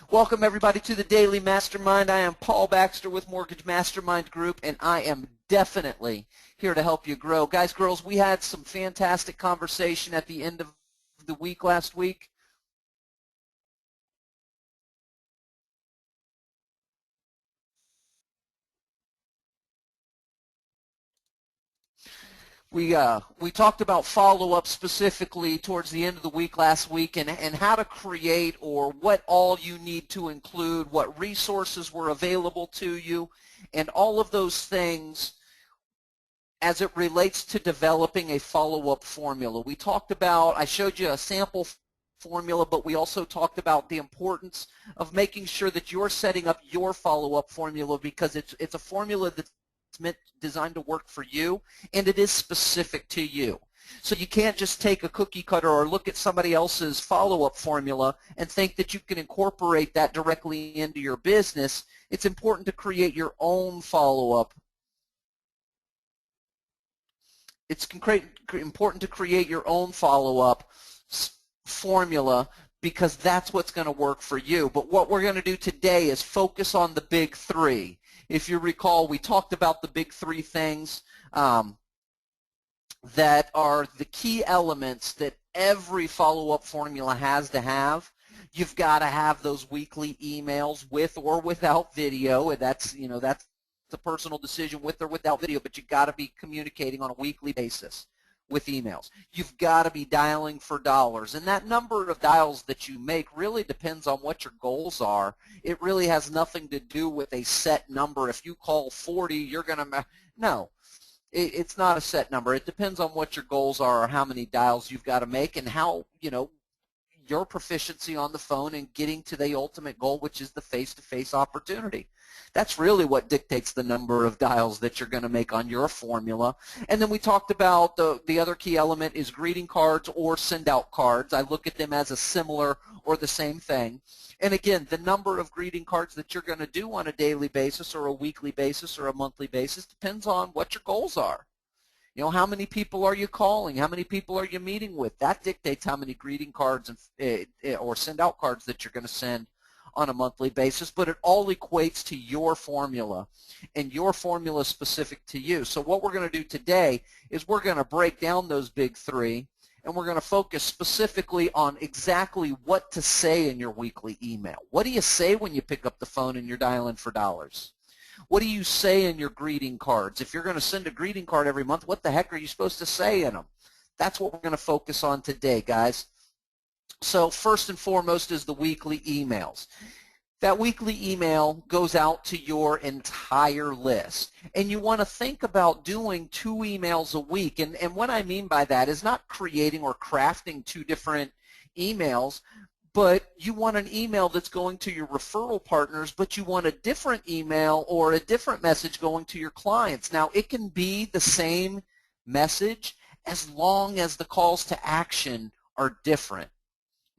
Welcome everybody to the Daily Mastermind. I am Paul Baxter with Mortgage Mastermind Group, and I am definitely here to help you grow. Guys, girls, we had some fantastic conversation at the end of the week last week. We talked about follow-up specifically towards the end of the week last week, and how to create, or what all you need to include, what resources were available to you, and all of those things as it relates to developing a follow-up formula. We talked about, I showed you a sample formula, but we also talked about the importance of making sure that you're setting up your follow-up formula, because it's a formula that's designed to work for you, and it is specific to you. So you can't just take a cookie cutter or look at somebody else's follow-up formula and think that you can incorporate that directly into your business. It's important to create your own follow-up. It's important to create your own follow-up formula, because that's what's going to work for you. But what we're going to do today is focus on the big three. If you recall, we talked about the big three things that are the key elements that every follow-up formula has to have. You've got to have those weekly emails with or without video, and that's a personal decision, with or without video, but you've got to be communicating on a weekly basis with emails. You've got to be dialing for dollars, and that number of dials that you make really depends on what your goals are. It really has nothing to do with a set number. If you call 40, you're going to, no, it's not a set number. It depends on what your goals are, or how many dials you've got to make, and how, your proficiency on the phone and getting to the ultimate goal, which is the face-to-face opportunity. That's really what dictates the number of dials that you're going to make on your formula. And then we talked about the other key element is greeting cards or send-out cards. I look at them as a similar or the same thing. And again, the number of greeting cards that you're going to do on a daily basis or a weekly basis or a monthly basis depends on what your goals are. How many people are you calling? How many people are you meeting with? That dictates how many greeting cards or send-out cards that you're going to send on a monthly basis. But it all equates to your formula, and your formula is specific to you. So what we're going to do today is we're going to break down those big three, and we're going to focus specifically on exactly what to say in your weekly email. What do you say when you pick up the phone and you're dialing for dollars? What do you say in your greeting cards? If you're going to send a greeting card every month, what the heck are you supposed to say in them? That's what we're going to focus on today, guys. So first and foremost is the weekly emails. That weekly email goes out to your entire list. And you want to think about doing 2 emails a week. And what I mean by that is not creating or crafting 2 different emails, but you want an email that's going to your referral partners, but you want a different email or a different message going to your clients. Now, it can be the same message as long as the calls to action are different.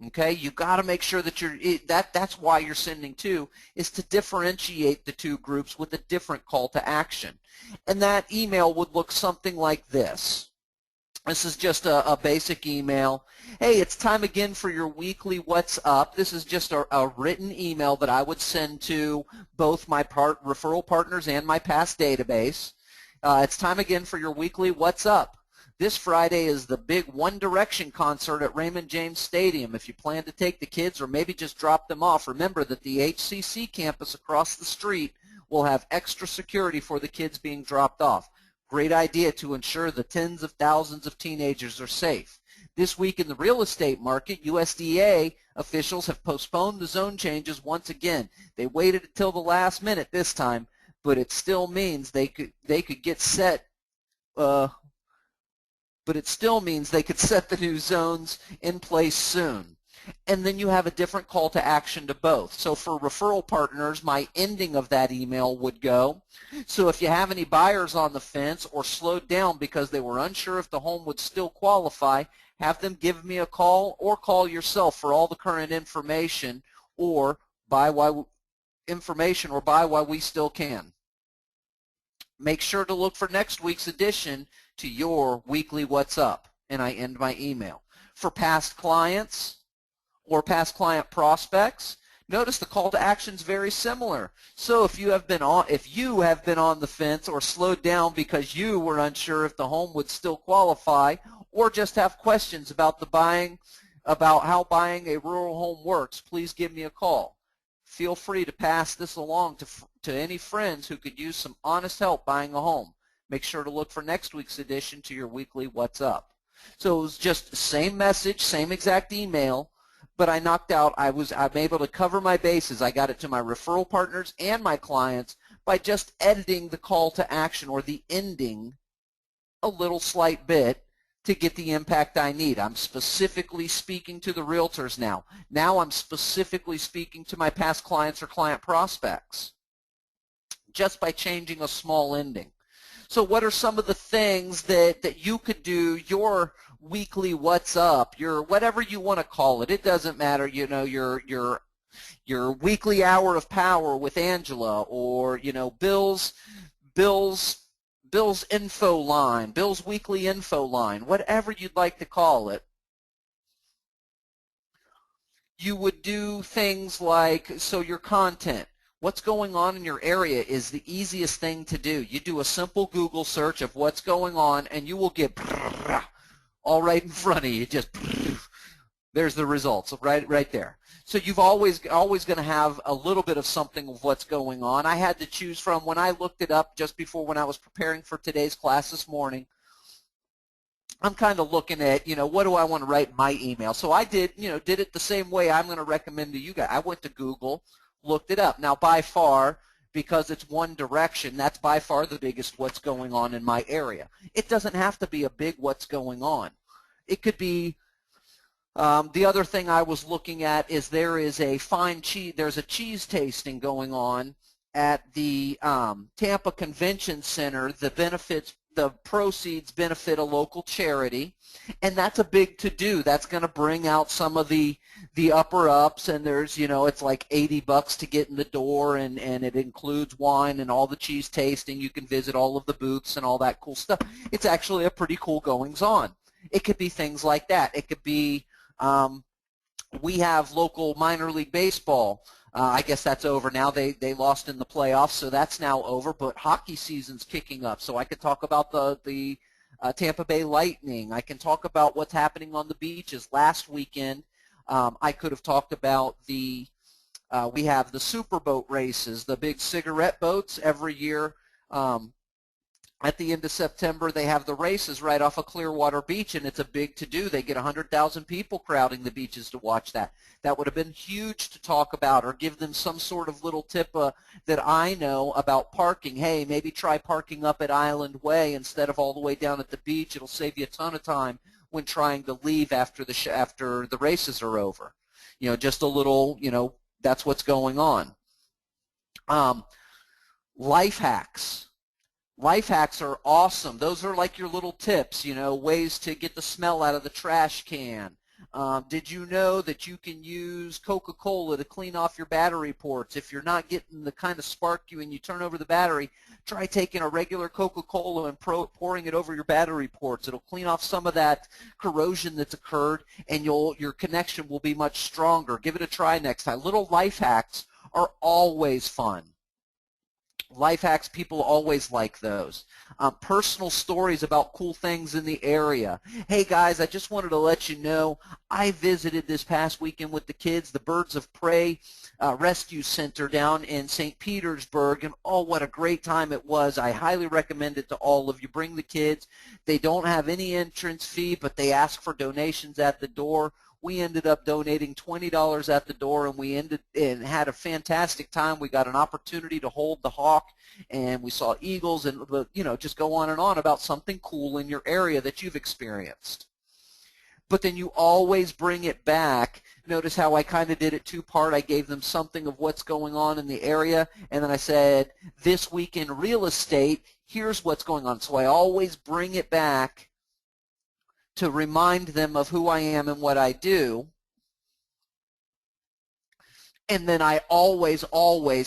Okay, you got to make sure that that's why you're sending 2, is to differentiate the 2 groups with a different call to action. And that email would look something like this. This is just a basic email. Hey, it's time again for your weekly What's Up. This is just a written email that I would send to both my referral partners and my past database. It's time again for your weekly What's Up. This Friday is the big One Direction concert at Raymond James Stadium. If you plan to take the kids or maybe just drop them off, remember that the HCC campus across the street will have extra security for the kids being dropped off. Great idea to ensure the tens of thousands of teenagers are safe. This week in the real estate market, USDA officials have postponed the zone changes once again. They waited until the last minute this time, but it still means they could get set. But it still means they could set the new zones in place soon. And then you have a different call to action to both. So for referral partners, my ending of that email would go, so if you have any buyers on the fence or slowed down because they were unsure if the home would still qualify, have them give me a call or call yourself for all the current information, or buy while we still can. Make sure to look for next week's edition to your weekly What's Up, and I end my email. For past clients or past client prospects, Notice the call to action is very similar. So if you have been on the fence or slowed down because you were unsure if the home would still qualify, or just have questions about how buying a rural home works, please give me a call. Feel free to pass this along to any friends who could use some honest help buying a home. Make sure to look for next week's edition to your weekly What's Up. So it was just the same message, same exact email, but I'm able to cover my bases. I got it to my referral partners and my clients by just editing the call to action or the ending a little slight bit to get the impact I need. I'm specifically speaking to the realtors now. Now I'm specifically speaking to my past clients or client prospects just by changing a small ending. So what are some of the things that you could do your weekly What's Up, your whatever you want to call it? It doesn't matter, your weekly hour of power with Angela, or Bill's info line, Bill's weekly info line, whatever you'd like to call it. You would do things like, so your content, what's going on in your area is the easiest thing to do. You do a simple Google search of what's going on, and you will get all right in front of you. Just there's the results right there. So you've always going to have a little bit of something of what's going on. I had to choose from, when I looked it up just before when I was preparing for today's class this morning, I'm kind of looking at, what do I want to write in my email? So I did it the same way I'm going to recommend to you guys. I went to Google, looked it up. Now, by far, because it's one direction, that's by far the biggest what's going on in my area. It doesn't have to be a big what's going on. It could be, the other thing I was looking at is there's a cheese tasting going on at the Tampa Convention Center. The proceeds benefit a local charity, and that's a big to-do. That's going to bring out some of the upper ups, and there's, it's like $80 to get in the door, and it includes wine and all the cheese tasting. You can visit all of the booths and all that cool stuff. It's actually a pretty cool goings-on. It could be things like that. It could be, we have local minor league baseball. I guess that's over now. They lost in the playoffs, so that's now over. But hockey season's kicking up, so I could talk about the Tampa Bay Lightning. I can talk about what's happening on the beaches. Last weekend, I could have talked about we have the super boat races, the big cigarette boats every year. At the end of September, they have the races right off of Clearwater Beach, and it's a big to-do. They get 100,000 people crowding the beaches to watch that. That would have been huge to talk about, or give them some sort of little tip that I know about parking. Hey, maybe try parking up at Island Way instead of all the way down at the beach. It'll save you a ton of time when trying to leave after the races are over. Just a little, that's what's going on. Life hacks. Life hacks are awesome. Those are like your little tips, ways to get the smell out of the trash can. Did you know that you can use Coca-Cola to clean off your battery ports? If you're not getting the kind of spark when you turn over the battery, try taking a regular Coca-Cola and pouring it over your battery ports. It'll clean off some of that corrosion that's occurred, and your connection will be much stronger. Give it a try next time. Little life hacks are always fun. Life hacks, people always like those. Personal stories about cool things in the area. Hey guys, I just wanted to let you know I visited this past weekend with the kids the Birds of Prey Rescue Center down in St. Petersburg, and oh, what a great time it was. I highly recommend it to all of you. Bring the kids. They don't have any entrance fee, but they ask for donations at the door. We ended up donating $20 at the door, and had a fantastic time. We got an opportunity to hold the hawk, and we saw eagles, and just go on and on about something cool in your area that you've experienced. But then you always bring it back. Notice how I kind of did it two-part. I gave them something of what's going on in the area, and then I said, this week in real estate, here's what's going on. So I always bring it back to remind them of who I am and what I do. And then I always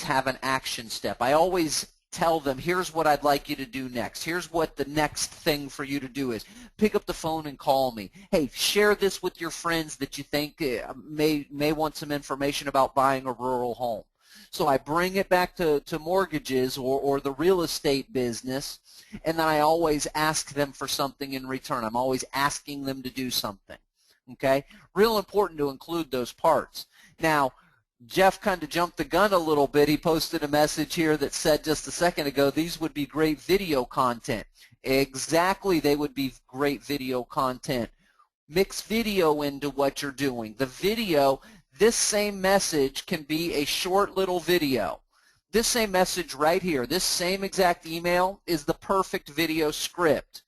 have an action step. I always tell them, here's what I'd like you to do next. Here's what the next thing for you to do is. Pick up the phone and call me. Hey, share this with your friends that you think may want some information about buying a rural home. So I bring it back to mortgages or the real estate business, and then I always ask them for something in return. I'm always asking them to do something. Okay? Real important to include those parts. Now, Jeff kind of jumped the gun a little bit. He posted a message here that said just a second ago, these would be great video content. Exactly, they would be great video content. Mix video into what you're doing. The video, this same message can be a short little video. This same message right here, this same exact email is the perfect video script.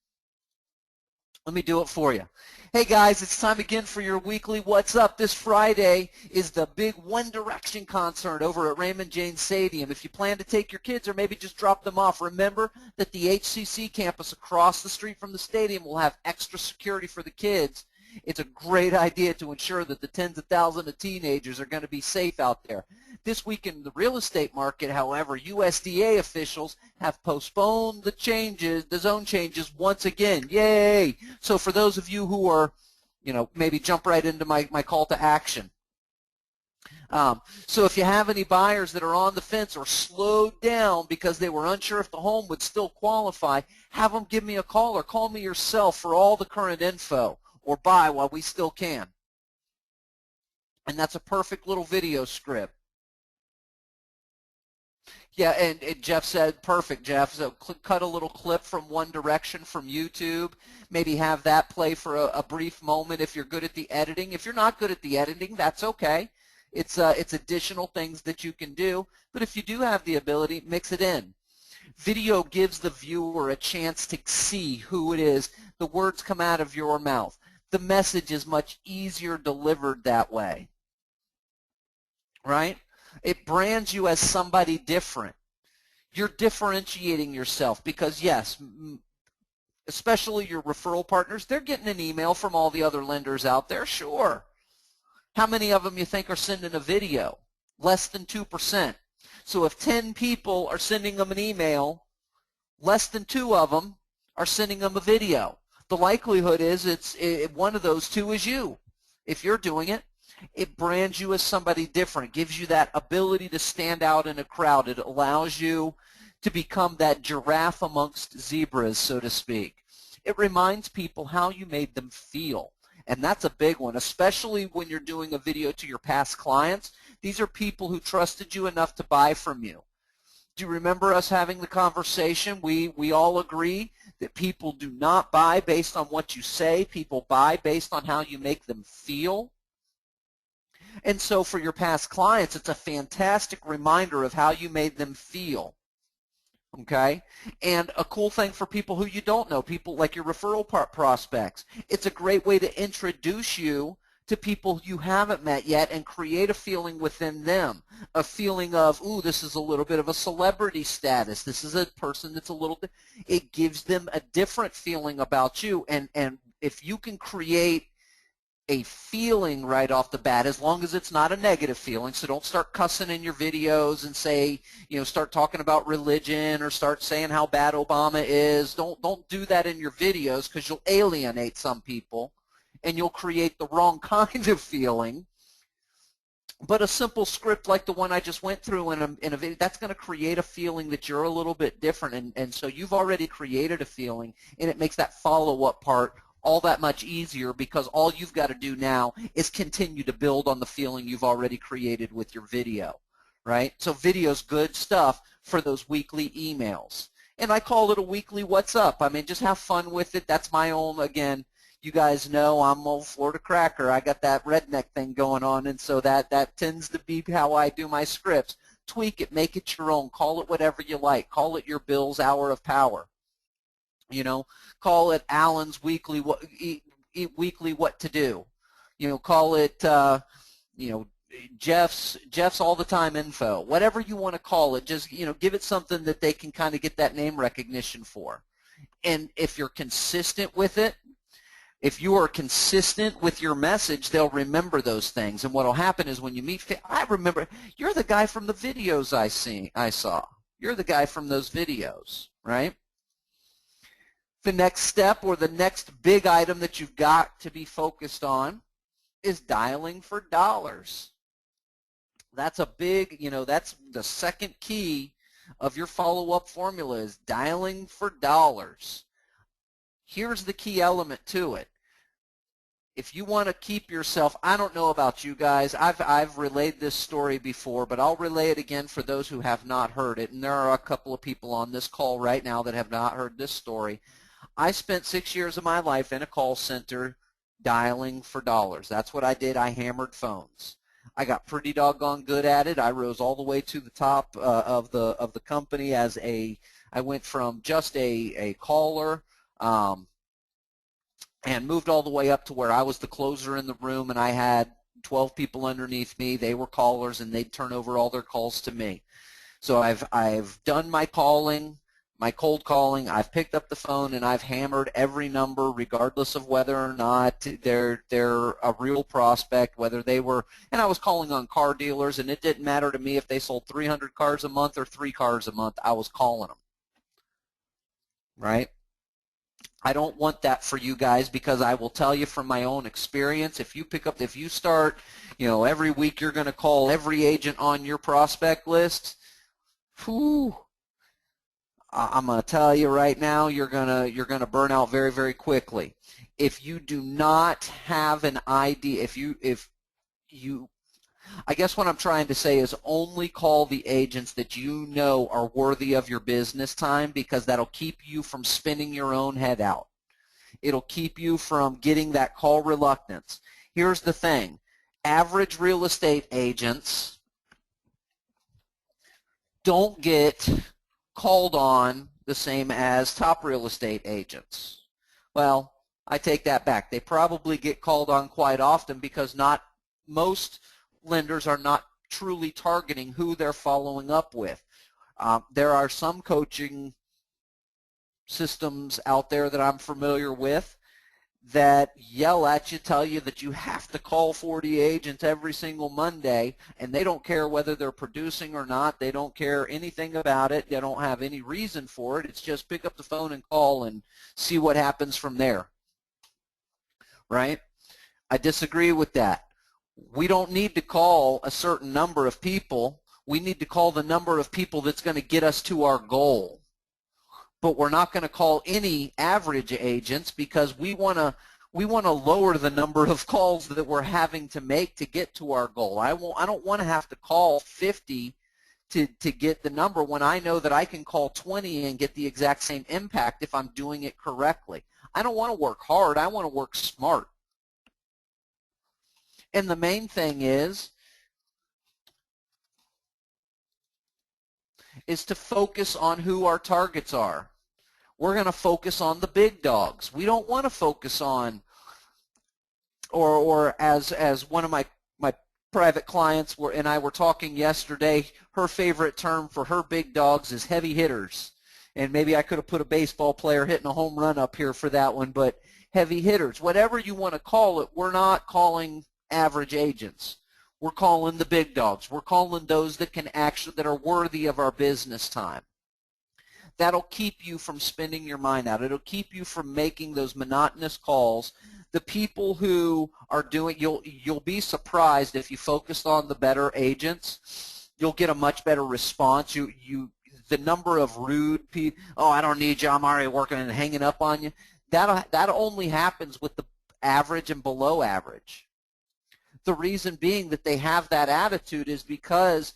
Let me do it for you. Hey guys, it's time again for your weekly What's Up. This Friday is the big One Direction concert over at Raymond James Stadium. If you plan to take your kids or maybe just drop them off, remember that the HCC campus across the street from the stadium will have extra security for the kids. It's a great idea to ensure that the tens of thousands of teenagers are going to be safe out there. This week in the real estate market, however, USDA officials have postponed the zone changes once again. Yay! So for those of you who are, maybe jump right into my call to action. So if you have any buyers that are on the fence or slowed down because they were unsure if the home would still qualify, have them give me a call or call me yourself for all the current info, or buy while we still can. And that's a perfect little video script. Yeah, and Jeff said, perfect, Jeff. So cut a little clip from One Direction from YouTube. Maybe have that play for a brief moment if you're good at the editing. If you're not good at the editing, that's okay. It's additional things that you can do. But if you do have the ability, mix it in. Video gives the viewer a chance to see who it is. The words come out of your mouth. The message is much easier delivered that way, right? It brands you as somebody different. You're differentiating yourself because, yes, especially your referral partners, they're getting an email from all the other lenders out there, sure. How many of them you think are sending a video? Less than 2%. So if 10 people are sending them an email, less than 2 of them are sending them a video. The likelihood is one of those 2 is you. If you're doing it, it brands you as somebody different, gives you that ability to stand out in a crowd. It allows you to become that giraffe amongst zebras, so to speak. It reminds people how you made them feel, and that's a big one, especially when you're doing a video to your past clients. These are people who trusted you enough to buy from you. Do you remember us having the conversation? We all agree that people do not buy based on what you say. People buy based on how you make them feel. And so for your past clients, it's a fantastic reminder of how you made them feel. Okay? And a cool thing for people who you don't know, people like your referral prospects. It's a great way to introduce you to people you haven't met yet and create a feeling within them, a feeling of, ooh, this is a little bit of a celebrity status. This is a person that's a little bit, it gives them a different feeling about you. And if you can create a feeling right off the bat, as long as it's not a negative feeling, so don't start cussing in your videos and say, start talking about religion or start saying how bad Obama is. Don't do that in your videos because you'll alienate some people and you'll create the wrong kind of feeling. But a simple script like the one I just went through in a video, that's going to create a feeling that you're a little bit different, and so you've already created a feeling, and it makes that follow-up part all that much easier because all you've got to do now is continue to build on the feeling you've already created with your video, right? So video's good stuff for those weekly emails. And I call it a weekly What's Up. I mean, just have fun with it. That's my own, again, you guys know I'm old Florida cracker. I got that redneck thing going on, and so that tends to be how I do my scripts. Tweak it, make it your own. Call it whatever you like. Call it your Bill's Hour of Power. Call it Alan's weekly what to do. Call it Jeff's all the time info. Whatever you want to call it, just give it something that they can kind of get that name recognition for. And if you're consistent with it, if you are consistent with your message, they'll remember those things. And what will happen is when you meet, I remember, you're the guy from the videos I saw. You're the guy from those videos, right? The next step, or the next big item that you've got to be focused on, is dialing for dollars. That's a big, that's the second key of your follow-up formula, is dialing for dollars. Here's the key element to it. If you want to keep yourself, I don't know about you guys, I've relayed this story before, but I'll relay it again for those who have not heard it, and there are a couple of people on this call right now that have not heard this story. I spent 6 years of my life in a call center dialing for dollars. That's what I did. I hammered phones. I got pretty doggone good at it. I rose all the way to the top of the company as I went from just a caller and moved all the way up to where I was the closer in the room, and I had 12 people underneath me. They were callers, and they'd turn over all their calls to me. So I've done my calling, my cold calling. I've picked up the phone, and I've hammered every number, regardless of whether or not they're a real prospect, whether they were, and I was calling on car dealers, and it didn't matter to me if they sold 300 cars a month or 3 cars a month. I was calling them, right? I don't want that for you guys, because I will tell you from my own experience, if you start, every week you're going to call every agent on your prospect list, whew, I'm going to tell you right now, you're going to burn out very, very quickly. If you do not have an idea, I guess what I'm trying to say is only call the agents that you know are worthy of your business time, because that'll keep you from spinning your own head out. It'll keep you from getting that call reluctance. Here's the thing. Average real estate agents don't get called on the same as top real estate agents. Well, I take that back. They probably get called on quite often, because not most lenders are not truly targeting who they're following up with. There are some coaching systems out there that I'm familiar with that yell at you, tell you that you have to call 40 agents every single Monday, and they don't care whether they're producing or not. They don't care anything about it. They don't have any reason for it. It's just pick up the phone and call and see what happens from there, right? I disagree with that. We don't need to call a certain number of people. We need to call the number of people that's going to get us to our goal. But we're not going to call any average agents, because we want to lower the number of calls that we're having to make to get to our goal. I don't want to have to call 50 to get the number, when I know that I can call 20 and get the exact same impact if I'm doing it correctly. I don't want to work hard. I want to work smart. And the main thing is to focus on who our targets are. We're going to focus on the big dogs. We don't want to focus on, or as one of my private clients and I were talking yesterday, her favorite term for her big dogs is heavy hitters. And maybe I could have put a baseball player hitting a home run up here for that one, but heavy hitters, whatever you want to call it, we're not calling average agents. We're calling the big dogs. We're calling those that are worthy of our business time. That'll keep you from spinning your mind out. It'll keep you from making those monotonous calls. The people who are doing, you'll be surprised if you focus on the better agents. You'll get a much better response. The number of rude people, oh, I don't need you, I'm already working, and hanging up on you. That only happens with the average and below average. The reason being that they have that attitude is because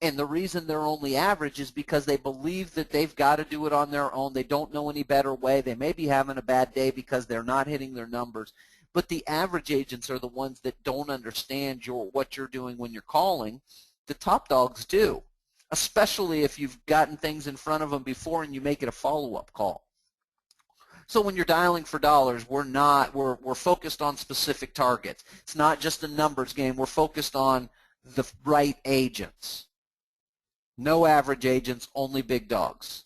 and the reason they're only average is because they believe that they've got to do it on their own. They don't know any better way. They may be having a bad day because they're not hitting their numbers. But the average agents are the ones that don't understand what you're doing when you're calling. The top dogs do, especially if you've gotten things in front of them before and you make it a follow-up call. So when you're dialing for dollars, we're focused on specific targets. It's not just a numbers game. We're focused on the right agents. No average agents, only big dogs.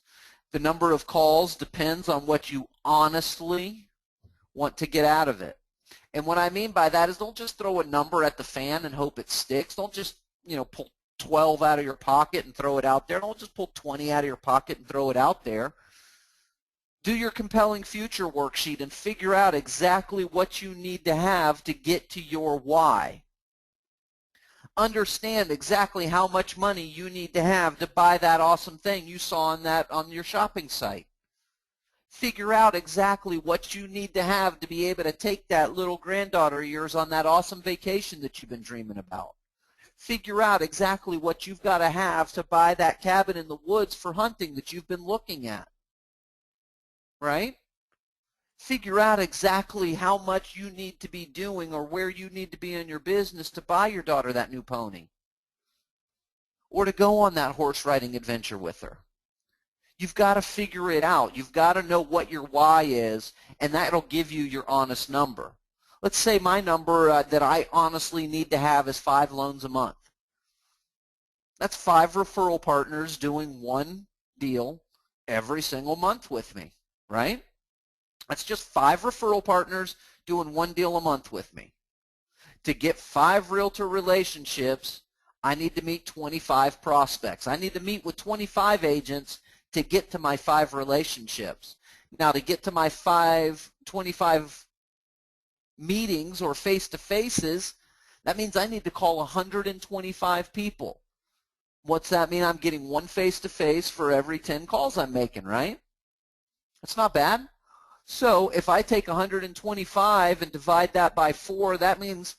The number of calls depends on what you honestly want to get out of it. And what I mean by that is, don't just throw a number at the fan and hope it sticks. Don't just pull 12 out of your pocket and throw it out there. Don't just pull 20 out of your pocket and throw it out there. Do your compelling future worksheet and figure out exactly what you need to have to get to your why. Understand exactly how much money you need to have to buy that awesome thing you saw on your shopping site. Figure out exactly what you need to have to be able to take that little granddaughter of yours on that awesome vacation that you've been dreaming about. Figure out exactly what you've got to have to buy that cabin in the woods for hunting that you've been looking at. Right? Figure out exactly how much you need to be doing or where you need to be in your business to buy your daughter that new pony or to go on that horse riding adventure with her. You've got to figure it out. You've got to know what your why is, and that'll give you your honest number. Let's say my number that I honestly need to have is 5 loans a month. That's 5 referral partners doing one deal every single month with me, right? That's just 5 referral partners doing one deal a month with me. To get 5 realtor relationships, I need to meet 25 prospects. I need to meet with 25 agents to get to my 5 relationships. Now, to get to my 25 meetings or face-to-faces, that means I need to call 125 people. What's that mean? I'm getting 1 face-to-face for every 10 calls I'm making, right? That's not bad. So if I take 125 and divide that by 4, that means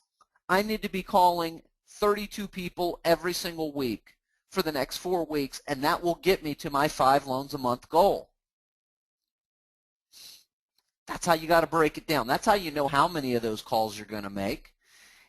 I need to be calling 32 people every single week for the next 4 weeks, and that will get me to my 5 loans a month goal. That's how you got to break it down. That's how you know how many of those calls you're going to make.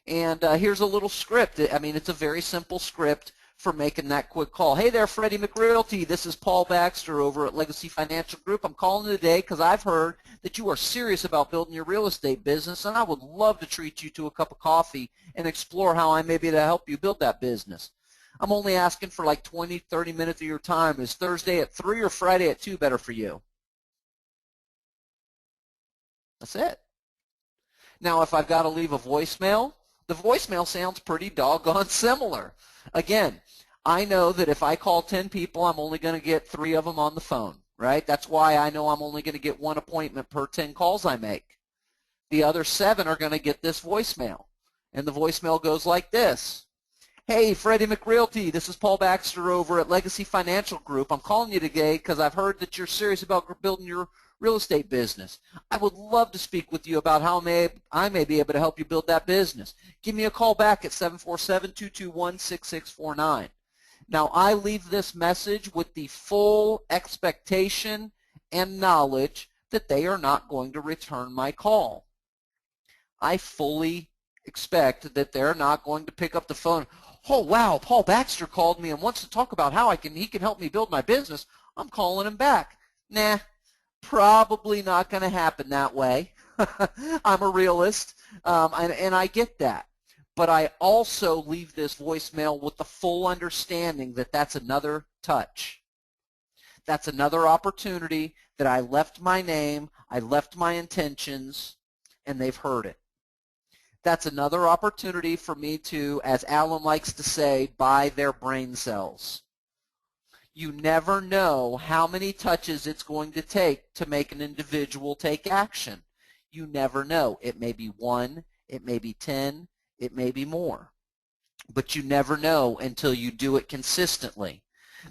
And here's a little script. I mean, it's a very simple script for making that quick call. Hey there, Freddie McRealty. This is Paul Baxter over at Legacy Financial Group. I'm calling today because I've heard that you are serious about building your real estate business, and I would love to treat you to a cup of coffee and explore how I may be able to help you build that business. I'm only asking for like 20, 30 minutes of your time. Is Thursday at 3 or Friday at 2 better for you? That's it. Now, if I've got to leave a voicemail, the voicemail sounds pretty doggone similar. Again, I know that if I call 10 people, I'm only going to get 3 of them on the phone, right? That's why I know I'm only going to get 1 appointment per 10 calls I make. The other 7 are going to get this voicemail, and the voicemail goes like this. Hey, Freddie McRealty, this is Paul Baxter over at Legacy Financial Group. I'm calling you today because I've heard that you're serious about building your real estate business. I would love to speak with you about how I may be able to help you build that business. Give me a call back at 747-221-6649. Now, I leave this message with the full expectation and knowledge that they are not going to return my call. I fully expect that they're not going to pick up the phone. Oh, wow, Paul Baxter called me and wants to talk about how he can help me build my business. I'm calling him back. Nah, probably not going to happen that way. I'm a realist, and I get that. But I also leave this voicemail with the full understanding that that's another touch. That's another opportunity that I left my name, I left my intentions, and they've heard it. That's another opportunity for me to, as Alan likes to say, buy their brain cells. You never know how many touches it's going to take to make an individual take action. You never know. It may be 1, it may be 10, it may be more. But you never know until you do it consistently.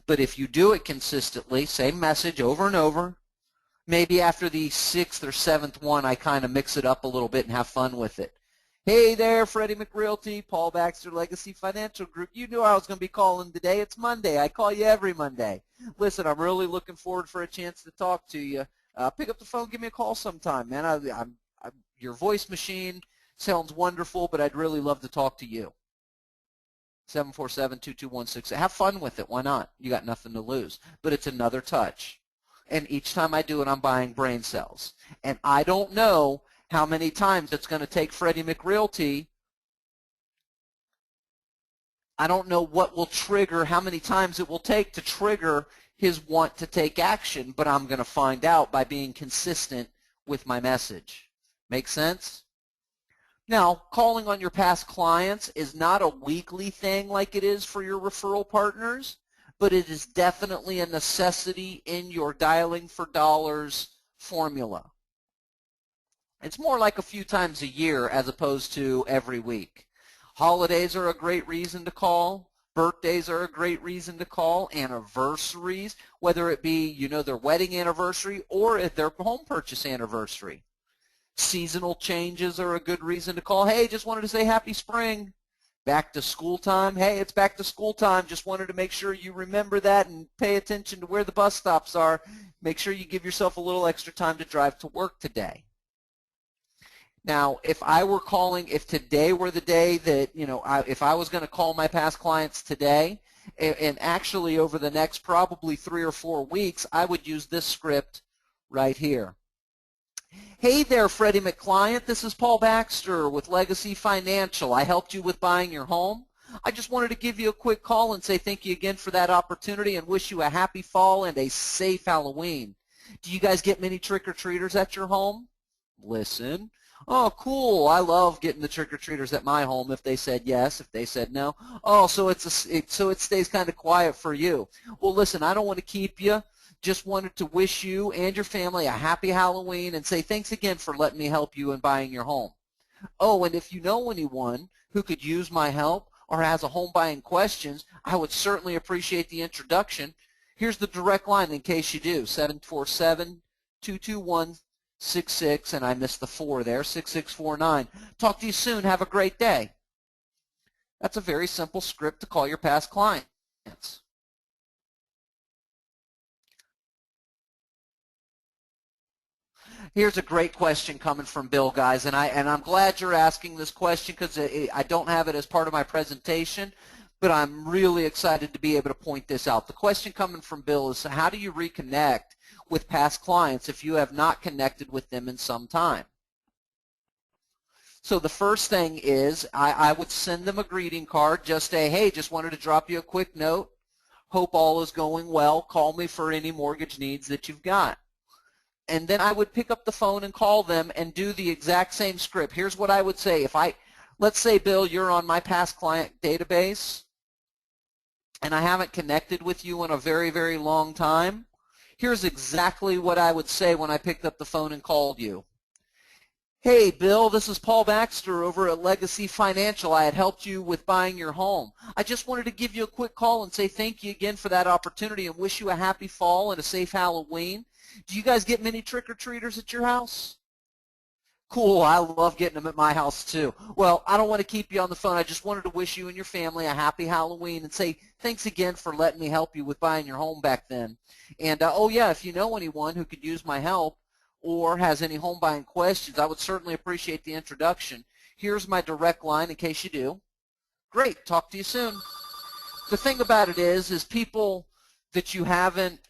But if you do it consistently, same message over and over, maybe after the 6th or 7th one I kind of mix it up a little bit and have fun with it. Hey there, Freddie McRealty, Paul Baxter, Legacy Financial Group. You knew I was going to be calling today. It's Monday. I call you every Monday. Listen, I'm really looking forward for a chance to talk to you. Pick up the phone, give me a call sometime, man. Your voice machine sounds wonderful, but I'd really love to talk to you. 747-221-66. Have fun with it. Why not? You got nothing to lose. But it's another touch. And each time I do it, I'm buying brain cells. And I don't know how many times it's going to take Freddie McRealty. I don't know what will trigger, how many times it will take to trigger his want to take action, but I'm going to find out by being consistent with my message. Make sense? Now, calling on your past clients is not a weekly thing like it is for your referral partners, but it is definitely a necessity in your dialing for dollars formula. It's more like a few times a year as opposed to every week. Holidays are a great reason to call. Birthdays are a great reason to call. Anniversaries, whether it be, their wedding anniversary or if their home purchase anniversary. Seasonal changes are a good reason to call. Hey, just wanted to say happy spring. Back to school time. Hey, it's back to school time. Just wanted to make sure you remember that and pay attention to where the bus stops are. Make sure you give yourself a little extra time to drive to work today. Now, if today were the day that, if I was going to call my past clients today, and actually over the next probably 3 or 4 weeks, I would use this script right here. Hey there, Freddie McClient. This is Paul Baxter with Legacy Financial. I helped you with buying your home. I just wanted to give you a quick call and say thank you again for that opportunity and wish you a happy fall and a safe Halloween. Do you guys get many trick-or-treaters at your home? Listen. Oh, cool. I love getting the trick-or-treaters at my home if they said yes, if they said no. Oh, so it stays kind of quiet for you. Well, listen, I don't want to keep you. Just wanted to wish you and your family a happy Halloween and say thanks again for letting me help you in buying your home. Oh, and if you know anyone who could use my help or has a home buying questions, I would certainly appreciate the introduction. Here's the direct line in case you do, 747-221-66, and I missed the 4 there, 6649. Talk to you soon. Have a great day. That's a very simple script to call your past clients. Here's a great question coming from Bill, guys, and I'm glad you're asking this question because I don't have it as part of my presentation, but I'm really excited to be able to point this out. The question coming from Bill is, how do you reconnect with past clients if you have not connected with them in some time? So the first thing is I would send them a greeting card, just say, hey, just wanted to drop you a quick note. Hope all is going well. Call me for any mortgage needs that you've got. And then I would pick up the phone and call them and do the exact same script. Here's what I would say. Let's say, Bill, you're on my past client database, and I haven't connected with you in a very, very long time. Here's exactly what I would say when I picked up the phone and called you. Hey, Bill, this is Paul Baxter over at Legacy Financial. I had helped you with buying your home. I just wanted to give you a quick call and say thank you again for that opportunity and wish you a happy fall and a safe Halloween. Do you guys get many trick-or-treaters at your house? Cool, I love getting them at my house too. Well, I don't want to keep you on the phone. I just wanted to wish you and your family a happy Halloween and say thanks again for letting me help you with buying your home back then. And, oh yeah, if you know anyone who could use my help or has any home buying questions, I would certainly appreciate the introduction. Here's my direct line in case you do. Great, talk to you soon. The thing about it is people that you haven't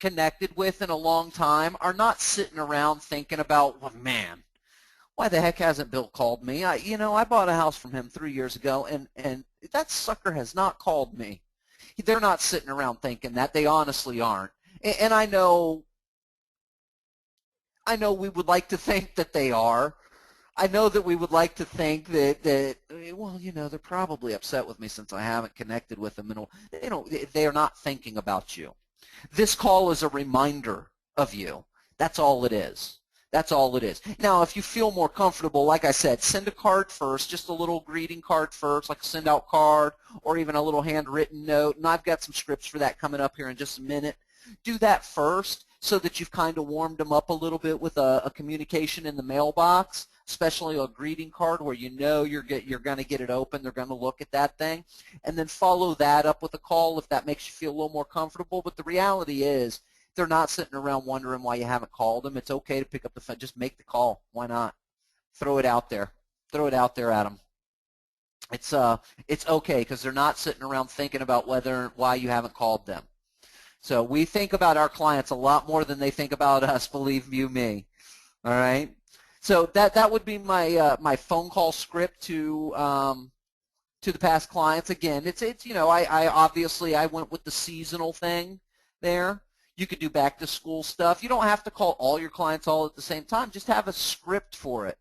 connected with in a long time are not sitting around thinking about, well, man, why the heck hasn't Bill called me? I bought a house from him 3 years ago, and that sucker has not called me. They're not sitting around thinking that. They honestly aren't. And I know we would like to think that they are. I know that we would like to think that well, they're probably upset with me since I haven't connected with them. And they are not thinking about you. This call is a reminder of you. That's all it is. That's all it is. Now, if you feel more comfortable, like I said, send a card first, just a little greeting card first, like a send-out card or even a little handwritten note. And I've got some scripts for that coming up here in just a minute. Do that first so that you've kind of warmed them up a little bit with a communication in the mailbox, especially a greeting card where you know you're going to get it open. They're going to look at that thing. And then follow that up with a call if that makes you feel a little more comfortable. But the reality is they're not sitting around wondering why you haven't called them. It's okay to pick up the phone. Just make the call. Why not? Throw it out there. Throw it out there at them. It's okay because they're not sitting around thinking about why you haven't called them. So we think about our clients a lot more than they think about us, believe you me. All right. So that would be my my phone call script to the past clients. Again, it's I obviously I went with the seasonal thing there. You could do back to school stuff. You don't have to call all your clients all at the same time. Just have a script for it.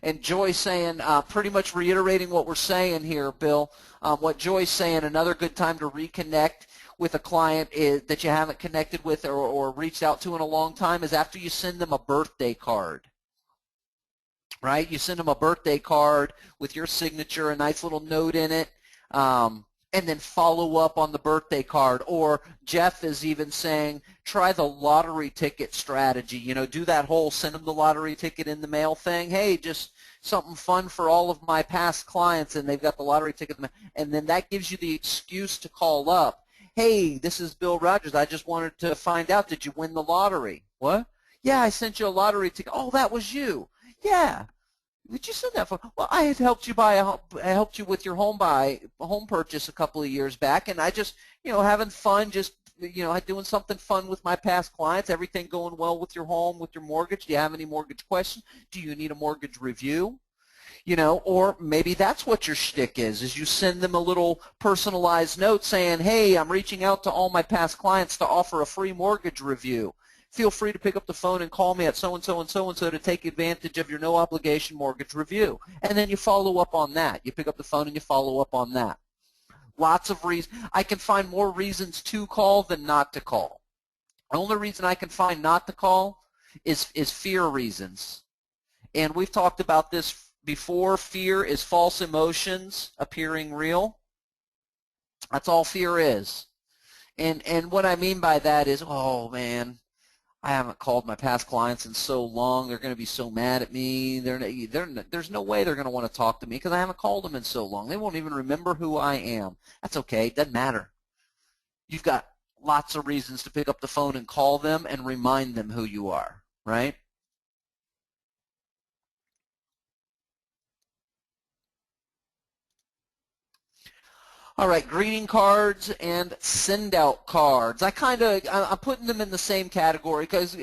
And Joy saying, pretty much reiterating what we're saying here, Bill, what Joy's saying, another good time to reconnect with a client that you haven't connected with or reached out to in a long time is after you send them a birthday card. Right? You send them a birthday card with your signature, a nice little note in it, and then follow up on the birthday card. Or Jeff is even saying, try the lottery ticket strategy. You know, do that whole send them the lottery ticket in the mail thing. Hey, just something fun for all of my past clients, and they've got the lottery ticket. And then that gives you the excuse to call up. Hey, this is Bill Rogers. I just wanted to find out, did you win the lottery? What? Yeah, I sent you a lottery ticket. Oh, that was you. Yeah. Did you send that for? Well, I had helped you with your home purchase a couple of years back, and I just, having fun, just, doing something fun with my past clients. Everything going well with your home, with your mortgage? Do you have any mortgage questions? Do you need a mortgage review? Or maybe that's what your shtick is you send them a little personalized note saying, hey, I'm reaching out to all my past clients to offer a free mortgage review. Feel free to pick up the phone and call me at so-and-so and so-and-so to take advantage of your no-obligation mortgage review. And then you follow up on that. You pick up the phone and you follow up on that. Lots of reasons. I can find more reasons to call than not to call. The only reason I can find not to call is fear reasons. And we've talked about this before. Fear is false emotions appearing real. That's all fear is. And what I mean by that is, oh, man, I haven't called my past clients in so long. They're going to be so mad at me. There's no way they're going to want to talk to me because I haven't called them in so long. They won't even remember who I am. That's okay. It doesn't matter. You've got lots of reasons to pick up the phone and call them and remind them who you are, right? All right, greeting cards and send-out cards. I'm putting them in the same category because,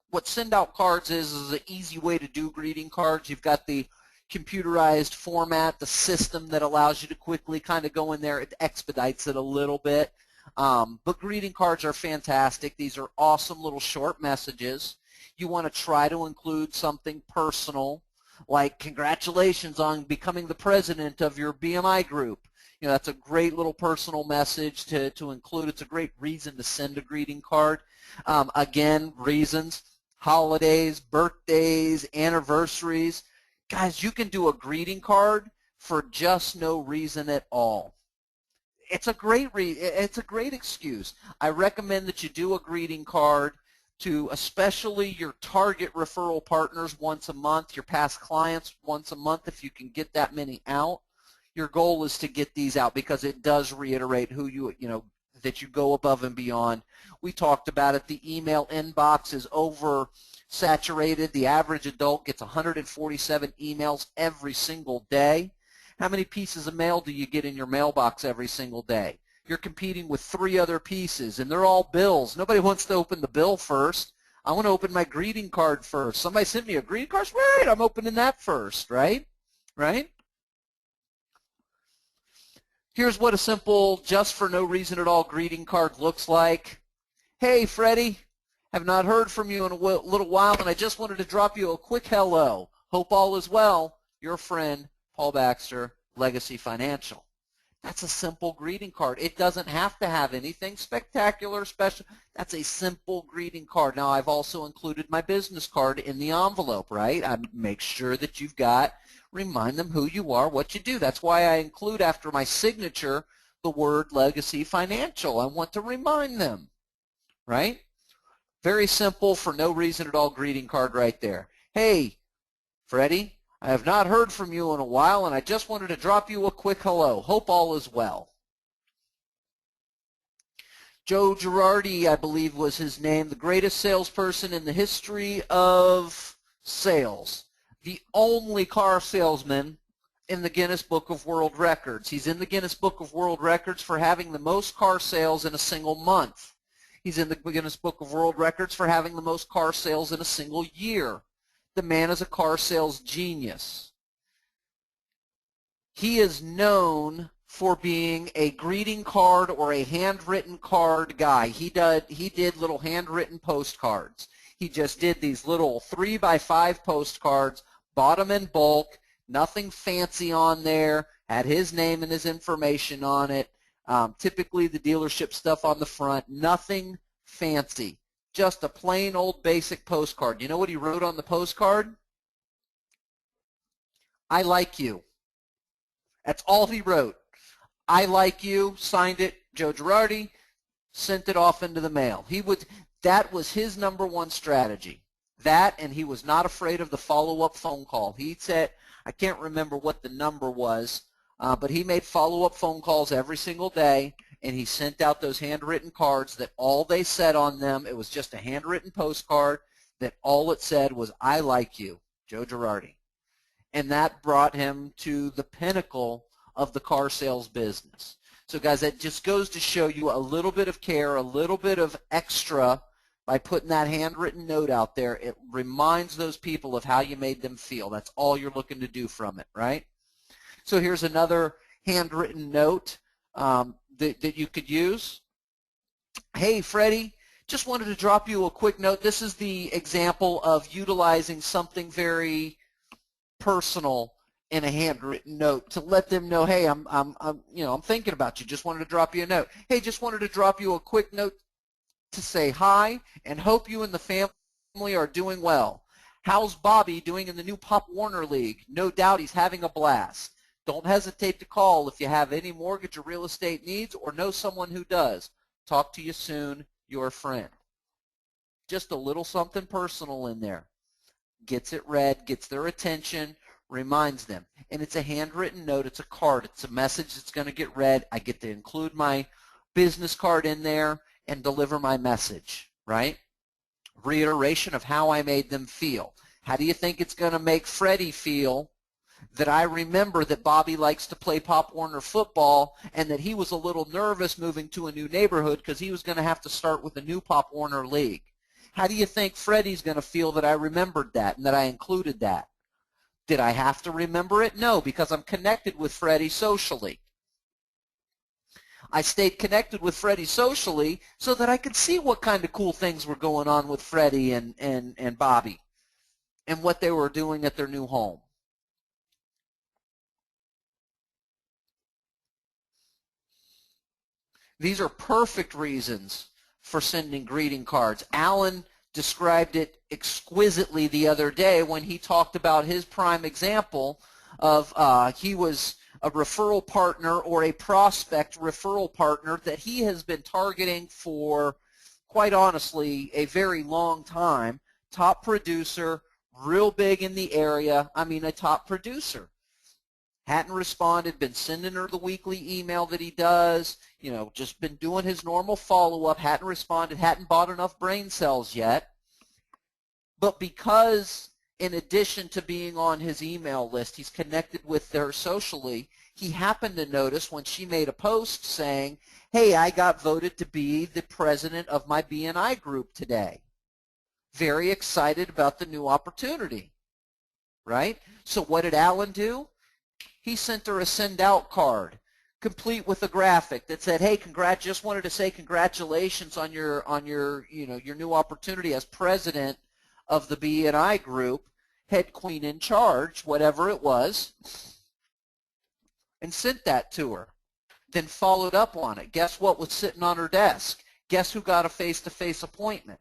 what send-out cards is an easy way to do greeting cards. You've got the computerized format, the system that allows you to quickly kind of go in there. It expedites it a little bit. But greeting cards are fantastic. These are awesome little short messages. You want to try to include something personal, like congratulations on becoming the president of your BMI group. That's a great little personal message to include. It's a great reason to send a greeting card. Again, reasons, holidays, birthdays, anniversaries. Guys, you can do a greeting card for just no reason at all. It's a great excuse. I recommend that you do a greeting card to especially your target referral partners once a month, your past clients once a month if you can get that many out. Your goal is to get these out because it does reiterate who that you go above and beyond. We talked about it. The email inbox is oversaturated. The average adult gets 147 emails every single day. How many pieces of mail do you get in your mailbox every single day? You're competing with 3 other pieces, and they're all bills. Nobody wants to open the bill first. I want to open my greeting card first. Somebody sent me a greeting card. Right, I'm opening that first, right? Right? Here's what a simple, just for no reason at all greeting card looks like. Hey, Freddie, have not heard from you in a little while, and I just wanted to drop you a quick hello. Hope all is well. Your friend, Paul Baxter, Legacy Financial. That's a simple greeting card. It doesn't have to have anything spectacular, special. That's a simple greeting card. Now, I've also included my business card in the envelope, right? I make sure that you've got, remind them who you are, what you do. That's why I include after my signature the word Legacy Financial. I want to remind them, right? Very simple, for no reason at all greeting card right there. Hey, Freddie, I have not heard from you in a while, and I just wanted to drop you a quick hello. Hope all is well. Joe Girardi, I believe was his name, the greatest salesperson in the history of sales. The only car salesman in the Guinness Book of World Records. He's in the Guinness Book of World Records for having the most car sales in a single month. He's in the Guinness Book of World Records for having the most car sales in a single year. The man is a car sales genius. He is known for being a greeting card or a handwritten card guy. He did little handwritten postcards. He just did these little 3x5 postcards, bought them in bulk, nothing fancy on there, had his name and his information on it, typically the dealership stuff on the front, nothing fancy, just a plain old basic postcard. You know what he wrote on the postcard? I like you. That's all he wrote. I like you, signed it, Joe Girardi, sent it off into the mail. That was his number one strategy. That, and he was not afraid of the follow-up phone call. He said, I can't remember what the number was, but he made follow-up phone calls every single day, and he sent out those handwritten cards that all they said on them, it was just a handwritten postcard that all it said was, I like you, Joe Girardi. And that brought him to the pinnacle of the car sales business. So guys, that just goes to show you a little bit of care, a little bit of extra by putting that handwritten note out there. It reminds those people of how you made them feel. That's all you're looking to do from it, right? So here's another handwritten note that you could use. Hey, Freddie, just wanted to drop you a quick note. This is the example of utilizing something very personal in a handwritten note to let them know, hey, I'm thinking about you. Just wanted to drop you a note. Hey, just wanted to drop you a quick note to say hi and hope you and the family are doing well. How's Bobby doing in the new Pop Warner League? No doubt he's having a blast. Don't hesitate to call if you have any mortgage or real estate needs or know someone who does. Talk to you soon, your friend. Just a little something personal in there. Gets it read, gets their attention, reminds them. And it's a handwritten note. It's a card. It's a message that's going to get read. I get to include my business card in there and deliver my message, right? Reiteration of how I made them feel. How do you think it's going to make Freddie feel that I remember that Bobby likes to play Pop Warner football and that he was a little nervous moving to a new neighborhood because he was going to have to start with a new Pop Warner League? How do you think Freddie's going to feel that I remembered that and that I included that? Did I have to remember it? No, because I'm connected with Freddie socially. I stayed connected with Freddie socially so that I could see what kind of cool things were going on with Freddie and Bobby and what they were doing at their new home. These are perfect reasons for sending greeting cards. Alan described it exquisitely the other day when he talked about his prime example of he was a referral partner or a prospect referral partner that he has been targeting for, quite honestly, a very long time. Top producer, real big in the area. I mean, a top producer. Hadn't responded, been sending her the weekly email that he does, just been doing his normal follow-up, hadn't responded, hadn't bought enough brain cells yet. But because in addition to being on his email list, he's connected with her socially, he happened to notice when she made a post saying, hey, I got voted to be the president of my BNI group today. Very excited about the new opportunity, right? So what did Alan do? He sent her a send out card, complete with a graphic that said, "Hey, just wanted to say congratulations on your your new opportunity as president of the BNI group, head queen in charge, whatever it was," and sent that to her. Then followed up on it. Guess what was sitting on her desk? Guess who got a face-to-face appointment?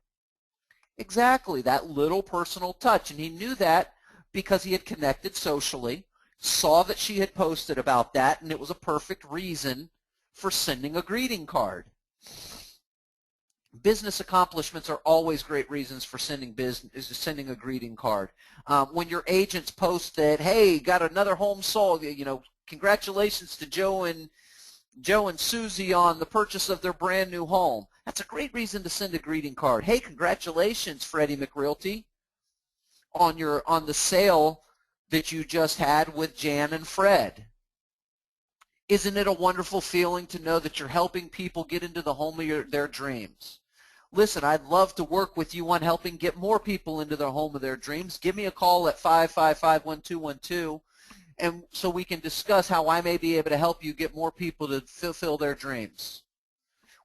Exactly, that little personal touch, and he knew that because he had connected socially. Saw that she had posted about that, and it was a perfect reason for sending a greeting card. Business accomplishments are always great reasons for sending a greeting card. When your agents post that, hey, got another home sold, congratulations to Joe and Susie on the purchase of their brand new home. That's a great reason to send a greeting card. Hey, congratulations, Freddie McRealty, on the sale that you just had with Jan and Fred. Isn't it a wonderful feeling to know that you're helping people get into the home of their dreams? Listen, I'd love to work with you on helping get more people into the home of their dreams. Give me a call at 555-1212, and so we can discuss how I may be able to help you get more people to fulfill their dreams.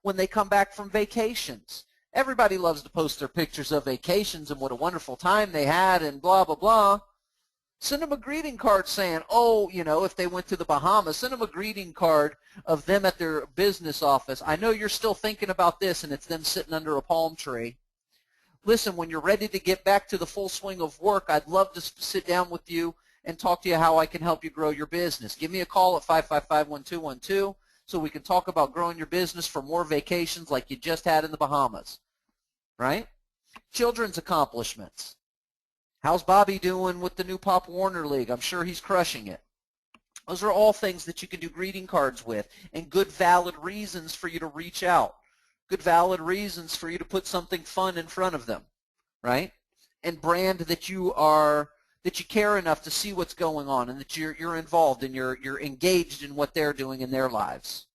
When they come back from vacations, everybody loves to post their pictures of vacations and what a wonderful time they had and blah, blah, blah. Send them a greeting card saying, oh, you know, if they went to the Bahamas, send them a greeting card of them at their business office. I know you're still thinking about this, and it's them sitting under a palm tree. Listen, when you're ready to get back to the full swing of work, I'd love to sit down with you and talk to you how I can help you grow your business. Give me a call at 555-1212 so we can talk about growing your business for more vacations like you just had in the Bahamas, right? Children's accomplishments. How's Bobby doing with the new Pop Warner League? I'm sure he's crushing it. Those are all things that you can do greeting cards with, and good valid reasons for you to reach out. Good valid reasons for you to put something fun in front of them, right? And brand that you care enough to see what's going on, and that you're involved and you're engaged in what they're doing in their lives.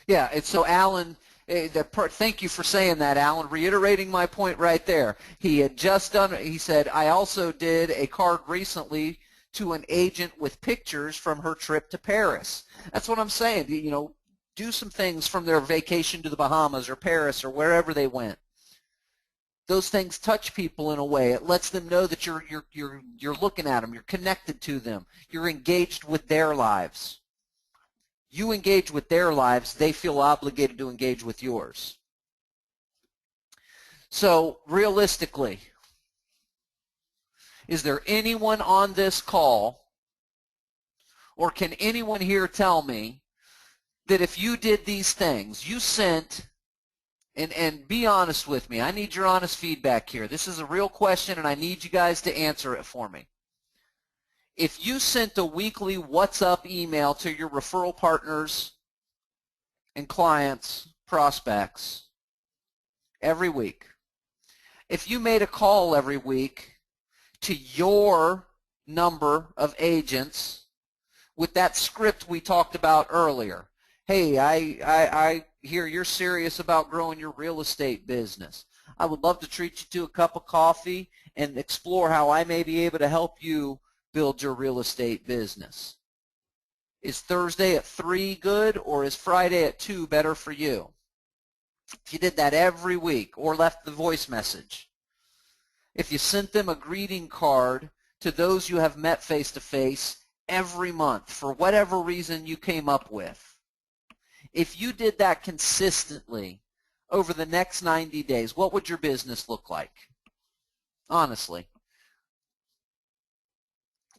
Yeah, and so Alan, thank you for saying that, Alan. Reiterating my point right there. He had just done, he said, I also did a card recently to an agent with pictures from her trip to Paris. That's what I'm saying. You know, do some things from their vacation to the Bahamas or Paris or wherever they went. Those things touch people in a way. It lets them know that you're looking at them, you're connected to them, you're engaged with their lives. You engage with their lives, they feel obligated to engage with yours. So realistically, is there anyone on this call, or can anyone here tell me that if you did these things, you sent, and be honest with me, I need your honest feedback here. This is a real question, and I need you guys to answer it for me. If you sent a weekly What's Up email to your referral partners and clients, prospects, every week, if you made a call every week to your number of agents with that script we talked about earlier, hey, I hear you're serious about growing your real estate business. I would love to treat you to a cup of coffee and explore how I may be able to help you build your real estate business. Is Thursday at 3 good, or is Friday at 2 better for you? If you did that every week or left the voice message, if you sent them a greeting card to those you have met face-to-face every month for whatever reason you came up with, if you did that consistently over the next 90 days, what would your business look like? Honestly.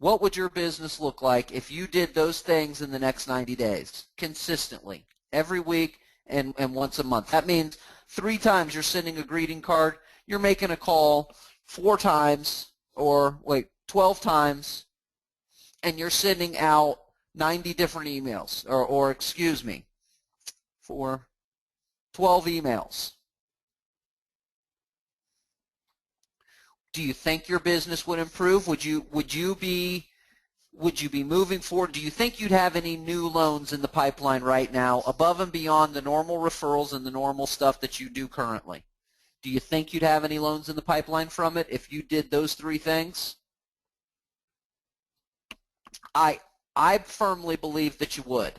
What would your business look like if you did those things in the next 90 days consistently, every week and once a month? That means 3 times you're sending a greeting card, you're making a call 4 times, or 12 times, and you're sending out 90 different emails, or excuse me, for 12 emails. Do you think your business would improve? Would you be moving forward? Do you think you'd have any new loans in the pipeline right now above and beyond the normal referrals and the normal stuff that you do currently? Do you think you'd have any loans in the pipeline from it if you did those 3 things? I firmly believe that you would.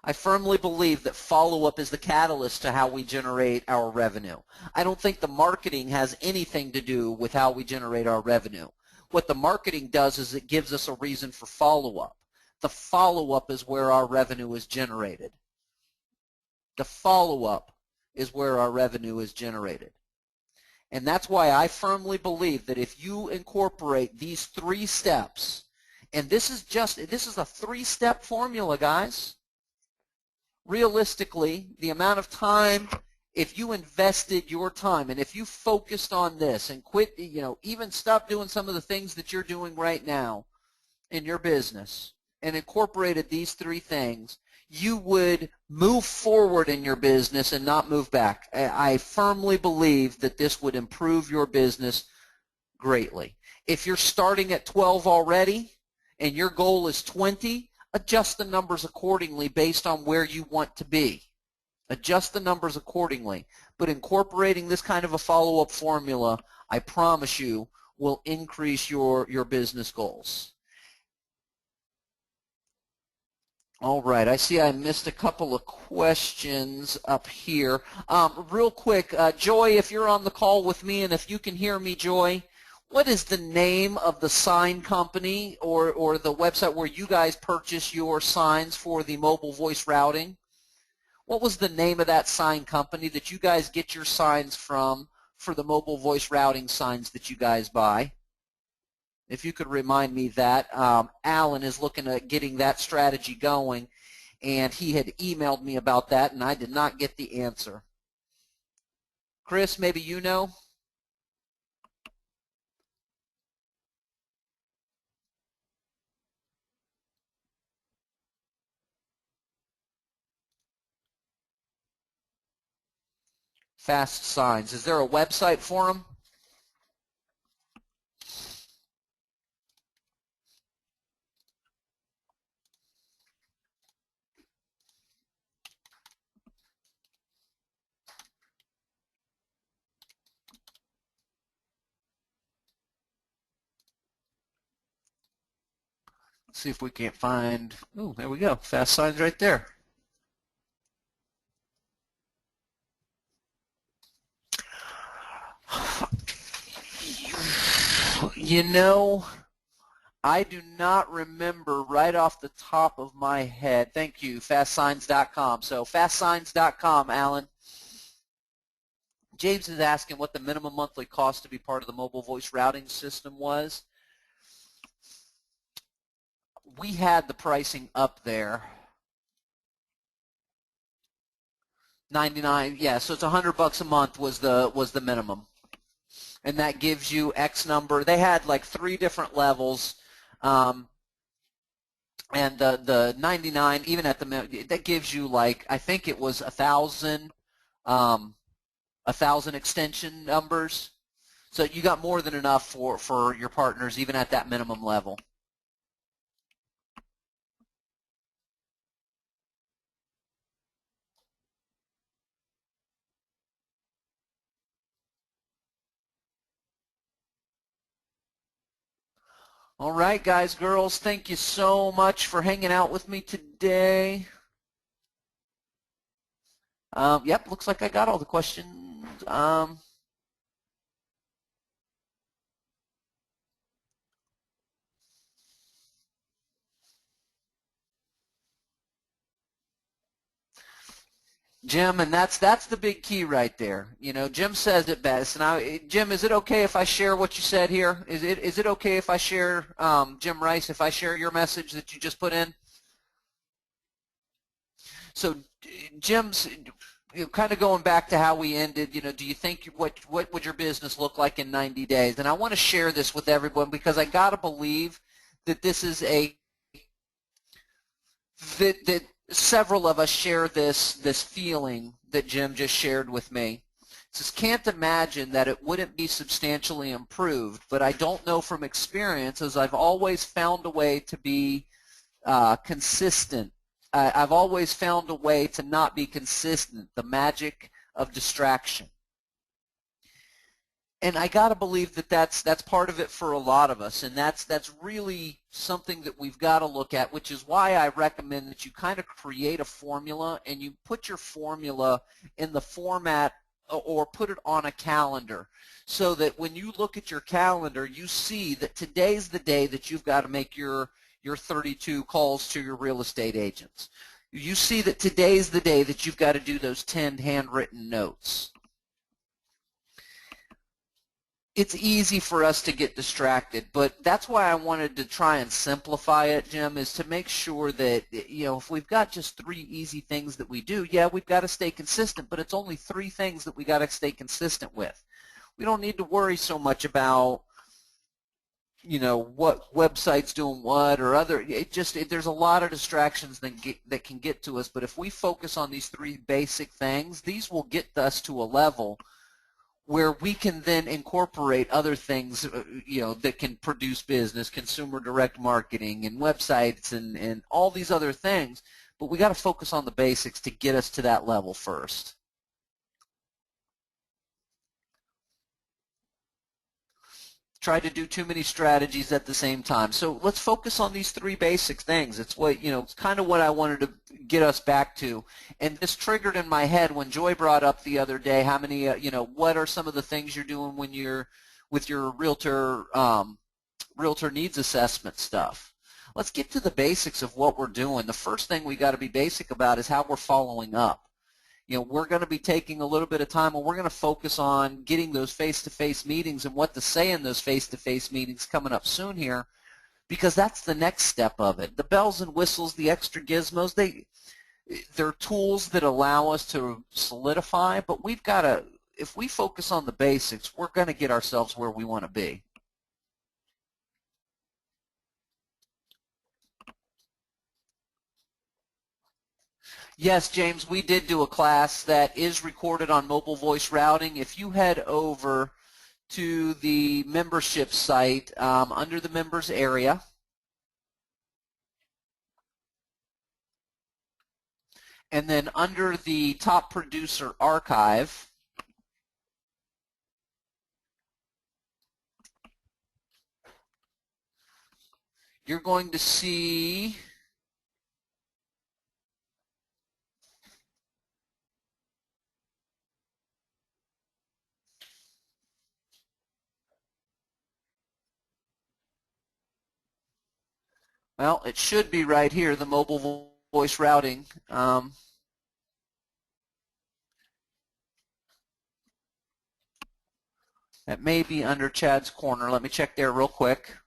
I firmly believe that follow-up is the catalyst to how we generate our revenue. I don't think the marketing has anything to do with how we generate our revenue. What the marketing does is it gives us a reason for follow-up. The follow-up is where our revenue is generated. The follow-up is where our revenue is generated. And that's why I firmly believe that if you incorporate these 3 steps, and this is a 3-step formula, guys. Realistically, the amount of time, if you invested your time and if you focused on this and quit, even stop doing some of the things that you're doing right now in your business and incorporated these 3 things, you would move forward in your business and not move back. I firmly believe that this would improve your business greatly. If you're starting at 12 already and your goal is 20, adjust the numbers accordingly based on where you want to be. Adjust the numbers accordingly. But incorporating this kind of a follow-up formula, I promise you, will increase your business goals. All right, I see I missed a couple of questions up here. Real quick, Joy, if you're on the call with me and if you can hear me, Joy, what is the name of the sign company or the website where you guys purchase your signs for the mobile voice routing? What was the name of that sign company that you guys get your signs from for the mobile voice routing signs that you guys buy? If you could remind me that. Alan is looking at getting that strategy going, and he had emailed me about that, and I did not get the answer. Chris, maybe you know? Fast Signs. Is there a website for them? Let's see if we can't find. Oh, there we go. Fast Signs right there. You know, I do not remember right off the top of my head. Thank you, fastsigns.com. So fastsigns.com, Alan. James is asking what the minimum monthly cost to be part of the mobile voice routing system was. We had the pricing up there. 99, yeah, so it's $100 a month was the minimum. And that gives you X number. They had like 3 different levels. And the 99, even at the, that gives you like, I think it was 1,000 extension numbers. So you got more than enough for your partners, even at that minimum level. All right, guys, girls, thank you so much for hanging out with me today. Yep, looks like I got all the questions. Jim, and that's the big key right there. You know, Jim says it best. And Jim, is it okay if I share what you said here? Is it okay if I share, Jim Rice, if I share your message that you just put in? So, Jim's, kind of going back to how we ended. You know, do you think what would your business look like in 90 days? And I want to share this with everyone because I got to believe that this is that several of us share this feeling that Jim just shared with me. He says, can't imagine that it wouldn't be substantially improved, but I don't know from experience, as I've always found a way to be consistent. I've always found a way to not be consistent, the magic of distraction. And I got to believe that that's part of it for a lot of us, and that's really something that we've got to look at, which is why I recommend that you kind of create a formula and you put your formula in the format or put it on a calendar so that when you look at your calendar, you see that today's the day that you've got to make your 32 calls to your real estate agents. You see that today's the day that you've got to do those 10 handwritten notes. It's easy for us to get distracted, but that's why I wanted to try and simplify it, Jim, is to make sure that, you know, if we've got just 3 easy things that we do, yeah, we've got to stay consistent, but it's only 3 things that we got to stay consistent with. We don't need to worry so much about, you know, what website's doing what or other. There's a lot of distractions that can get to us, but if we focus on these 3 basic things, these will get us to a level where we can then incorporate other things, you know, that can produce business, consumer direct marketing and websites and all these other things. But we got to focus on the basics to get us to that level first. try to do too many strategies at the same time. So let's focus on these three basic things. It's what, it's kind of what I wanted to get us back to. And this triggered in my head when Joy brought up the other day how many, what are some of the things you're doing when you're with your realtor needs assessment stuff. Let's get to the basics of what we're doing. The first thing we got to be basic about is how we're following up. We're going to be taking a little bit of time and we're going to focus on getting those face-to-face meetings and what to say in those face-to-face meetings coming up soon here, because that's the next step of it. The bells and whistles, the extra gizmos, they're tools that allow us to solidify, but we've got to, if we focus on the basics, we're going to get ourselves where we want to be. Yes, James, we did do a class that is recorded on mobile voice routing. If you head over to the membership site under the members area, and then under the top producer archive, you're going to see well, it should be right here, the mobile voice routing. That may be under Chad's corner. Let me check there real quick.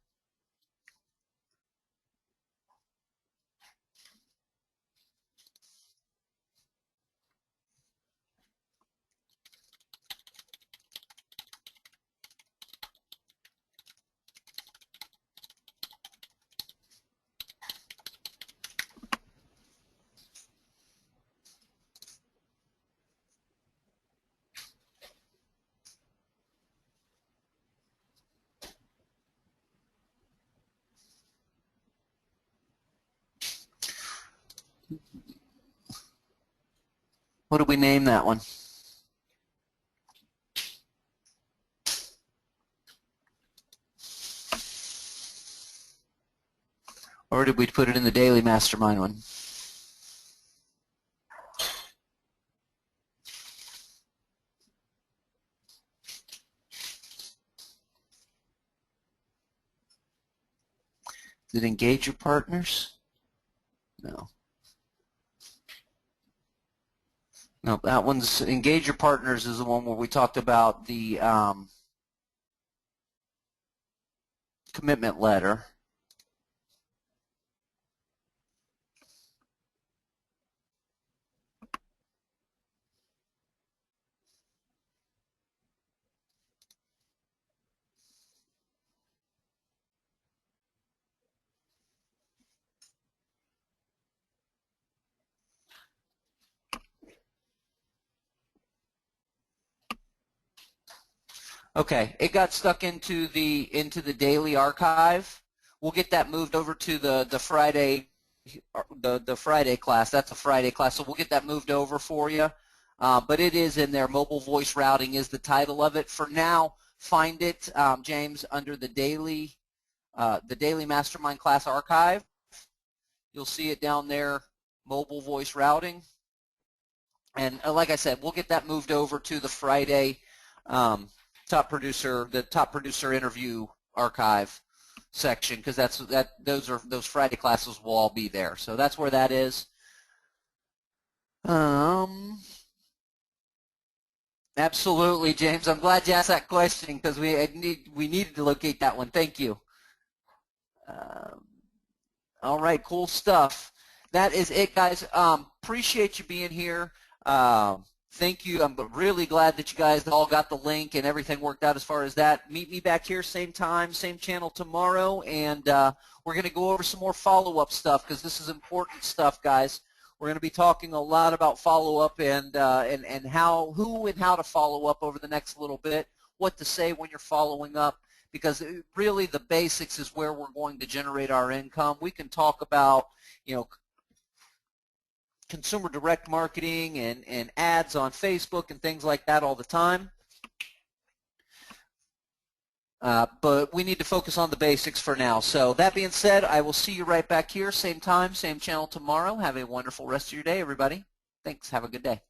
What do we name that one? Or did we put it in the daily mastermind one? Did it engage your partners? No. No, that one's engage your partners is the one where we talked about the commitment letter. Okay, it got stuck into the daily archive. We'll get that moved over to the Friday the Friday class. That's a Friday class, so we'll get that moved over for you. But it is in there. Mobile voice routing is the title of it. For now, find it, James, under the daily mastermind class archive. You'll see it down there, mobile voice routing. And like I said, we'll get that moved over to the Friday the top producer interview archive section, because those Friday classes will all be there. So that's where that is. Absolutely, James. I'm glad you asked that question, because we needed to locate that one. Thank you. All right, cool stuff. That is it, guys. Appreciate you being here. Thank you. I'm really glad that you guys all got the link and everything worked out as far as that. Meet me back here, same time, same channel tomorrow, and we're going to go over some more follow-up stuff, because this is important stuff, guys. We're going to be talking a lot about follow-up and who and how to follow up over the next little bit, what to say when you're following up, because really the basics is where we're going to generate our income. We can talk about, consumer direct marketing and ads on Facebook and things like that all the time. But we need to focus on the basics for now. So that being said, I will see you right back here, same time, same channel tomorrow. Have a wonderful rest of your day, everybody. Thanks. Have a good day.